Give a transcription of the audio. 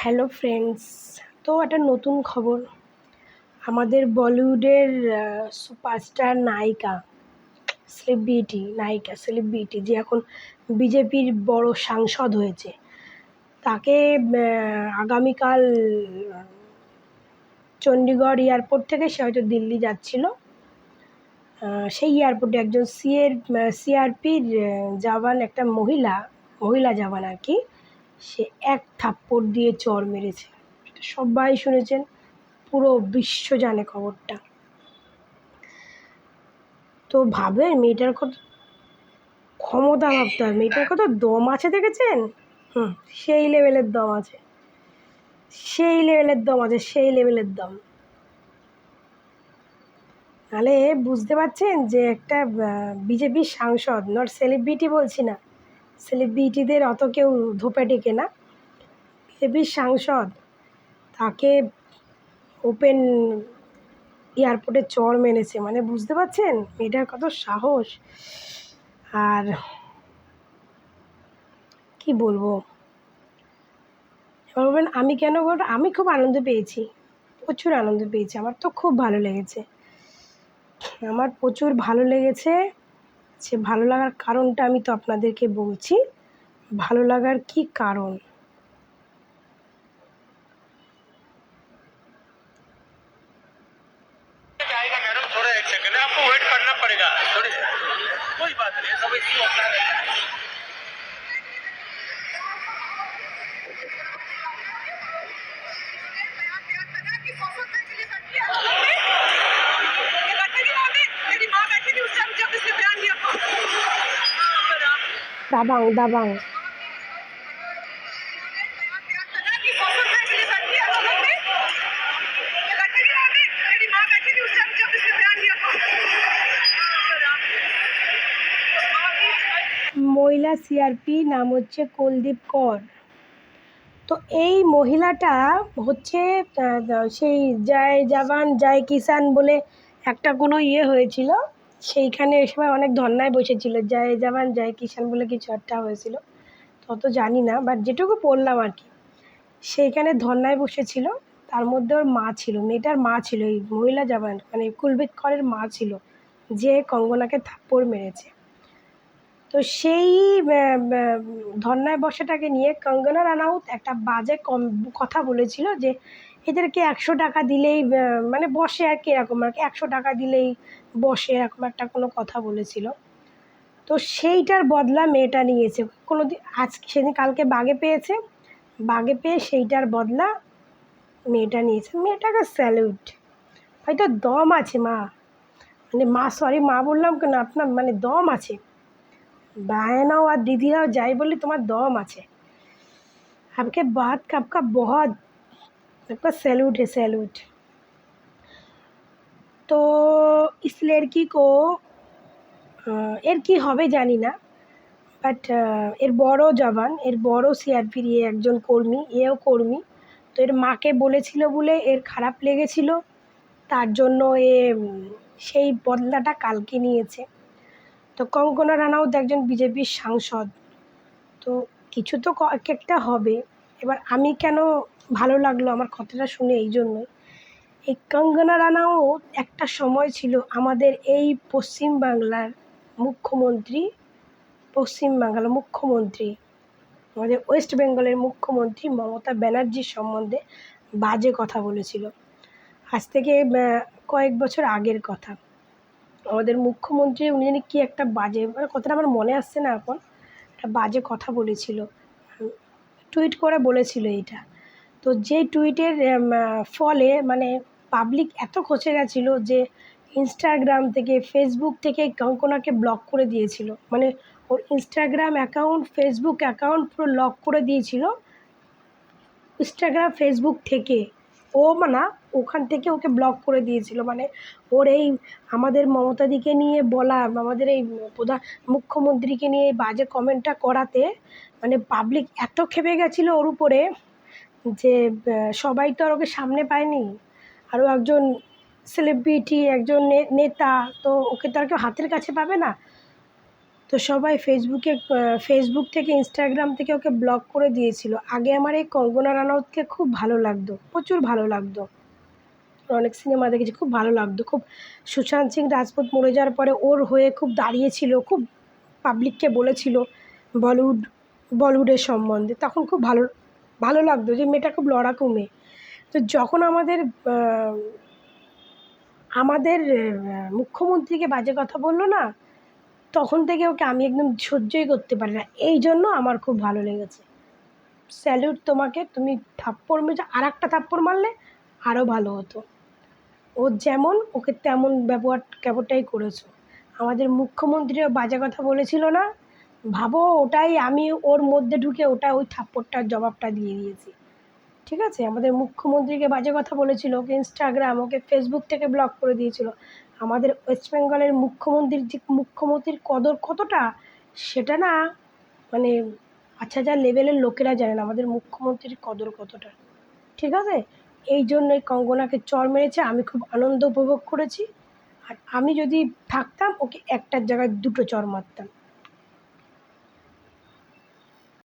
Hello friends. তো একটা নতুন খবর, আমাদের বলিউডের সুপারস্টার সেলিব্রিটি যে এখন বিজেপির বড় সাংসদ হয়েছে, তাকে আগামীকাল চণ্ডীগড় এয়ারপোর্ট থেকে সে হয়তো দিল্লি যাচ্ছিল। সেই এয়ারপোর্টে একজন সিআরপির জওয়ান, একটা মহিলা জওয়ান আর কি, সে এক থাপ্পড় দিয়ে চড় মেরেছে। সবাই শুনেছেন, পুরো বিশ্ব জানে খবরটা। তো ভাবেন মেয়েটার কত ক্ষমতা, ভাবতে হবে মেয়েটার কত দম আছে, দেখেছেন? সেই লেভেলের দম আছে, সেই লেভেলের দম। তাহলে বুঝতে পারছেন যে একটা বিজেপির সাংসদ, নট সেলিব্রিটি, বলছি না, সেলিব্রিটিদের অত কেউ ধোপে টেকে না, বিজেপির সাংসদ, তাকে ওপেন এয়ারপোর্টে চড় মেরেছে। মানে বুঝতে পারছেন মেয়েটার কত সাহস। আর কি বলবো, এবার বলবেন আমি কেন বলবো, আমি খুব আনন্দ পেয়েছি, প্রচুর আনন্দ পেয়েছি। আমার তো খুব ভালো লেগেছে, আমার প্রচুর ভালো লেগেছে। সে ভালো লাগার কারণটা আমি তো আপনাদেরকে বলছি, ভালো লাগার কি কারণ। मैडम थोड़ा एक सेकंड है, आपको वेट करना पड़ेगा थोड़ी। कोई बात नहीं, सब इश्यू होता है। দাবাং দাবাং মহিলা সিআরপি নাম হচ্ছে কুলদীপ কর। তো এই মহিলাটা হচ্ছে সেই জয় জওয়ান জয় কিষান বলে একটা কোনো হয়েছিল, সেইখানে সবাই অনেক ধর্নায় বসেছিল, জয় জওয়ান জয় কিষান বলে কিছু একটা হয়েছিল, তত জানি না, বাট যেটুকু পড়লাম আর কি, সেইখানে ধর্নায় বসেছিল। তার মধ্যে ওর মা ছিল, মেয়েটার মা ছিল, এই মহিলা জওয়ান মানে কুলদীপ করের মা ছিল, যে কঙ্গনাকে থাপ্পড় মেরেছে। তো সেই ধর্নায় বসাটাকে নিয়ে কঙ্গনা রানাউত একটা বাজে কথা বলেছিল, যে এদেরকে 100 টাকা দিলেই মানে বসে আর কি, এরকম আর কি, 100 টাকা দিলেই বসে, এরকম একটা কোনো কথা বলেছিল। তো সেইটার বদলা মেয়েটা নিয়েছে, কোনো দিন সেদিন কালকে বাগে পেয়ে সেইটার বদলা মেয়েটা নিয়েছে। মেয়েটাকে স্যালুট, হয়তো দম আছে মানে মা বললাম কেন, আপনার মানে দম আছে, बहनों और दीदियों যাই বলি, তোমার দম আছে। आपके बात का आपका बहुत आपका सैल्यूट है, सैल्यूट। तो इस लड़की को এর কি হবে জানি না, বাট এর বড় জওয়ান, এর বড় সিআরপির একজন কর্মী, এও কর্মী। তো এর মাকে বলেছিল বলে এর খারাপ লেগেছিল, তার জন্য সেই বদলাটা কালকে নিয়েছে। তো কঙ্গনা রানাউত একজন বিজেপির সাংসদ, তো কিছু তো একটা হবে। এবার আমি কেন ভালো লাগলো আমার কথাটা শুনে, এই জন্যই, এই কঙ্গনা রানাউত একটা সময় ছিল আমাদের এই পশ্চিমবাংলার মুখ্যমন্ত্রী, আমাদের ওয়েস্ট বেঙ্গলের মুখ্যমন্ত্রী মমতা ব্যানার্জির সম্বন্ধে বাজে কথা বলেছিল। আজ থেকে কয়েক বছর আগের কথা, আমাদের মুখ্যমন্ত্রী উনি জানি কী একটা বাজে, মানে কথাটা আমার মনে আসছে না এখন, একটা বাজে কথা বলেছিল, টুইট করে বলেছিল এইটা। তো যে টুইটের ফলে মানে পাবলিক এত খচে গেছিলো যে ইনস্টাগ্রাম থেকে, ফেসবুক থেকে কঙ্কনাকে ব্লক করে দিয়েছিল। মানে ওর ইনস্টাগ্রাম অ্যাকাউন্ট, ফেসবুক অ্যাকাউন্ট পুরো লক করে দিয়েছিল, ইনস্টাগ্রাম ফেসবুক থেকে না, ওখান থেকে ওকে ব্লক করে দিয়েছিল। মানে ওর এই আমাদের মমতাদিকে নিয়ে বলা, আমাদের এই মুখ্যমন্ত্রীকে নিয়ে এই বাজে কমেন্টটা করাতে মানে পাবলিক এত ক্ষেপে গেছিলো ওর উপরে, যে সবাই তো আর ওকে সামনে পায়নি, আরও একজন সেলিব্রিটি, একজন নেতা, তো ওকে তো আর কেউ হাতের কাছে পাবে না। তো সবাই ফেসবুক থেকে ইনস্টাগ্রাম থেকে ওকে ব্লক করে দিয়েছিল। আগে আমার এই কঙ্গনা রানাউতকে খুব ভালো লাগতো, প্রচুর ভালো লাগতো। অনেক সিনেমা দেখেছি, খুব ভালো লাগতো। খুব সুশান্ত সিং রাজপুত মরে যাওয়ার পরে ওর হয়ে খুব দাঁড়িয়েছিল, খুব পাবলিককে বলেছিল বলিউডের সম্বন্ধে। তখন খুব ভালো ভালো লাগতো যে মেয়েটা খুব লড়াকু মেয়ে। তো যখন আমাদের মুখ্যমন্ত্রীকে বাজে কথা বললো না, তখন থেকে ওকে আমি একদম সহ্যই করতে পারি না। এই জন্য আমার খুব ভালো লেগেছে। স্যালুট তোমাকে, তুমি থাপ্পড় মেরে আর একটা থাপ্পড় মারলে আরও ভালো হতো। ও যেমন ওকে তেমন ব্যবহারটাই করেছো। আমাদের মুখ্যমন্ত্রীও বাজে কথা বলেছিল না, ভাবো ওটাই আমি ওর মধ্যে ঢুকে ওই থাপ্পড়টার জবাবটা দিয়ে দিয়েছি। ঠিক আছে, আমাদের মুখ্যমন্ত্রীকে বাজে কথা বলেছিল, ওকে ইনস্টাগ্রাম ওকে ফেসবুক থেকে ব্লক করে দিয়েছিল। আমাদের ওয়েস্ট বেঙ্গলের মুখ্যমন্ত্রীর কদর কতটা, সেটা না মানে আচ্ছা যা লেভেলের লোকেরা জানে না আমাদের মুখ্যমন্ত্রীর কদর কতটা। ঠিক আছে, এই জন্যই কঙ্গনাকে চড় মেরেছে, আমি খুব আনন্দ উপভোগ করেছি। আর আমি যদি থাকতাম ওকে একটার জায়গায় দুটো চড় মারতাম।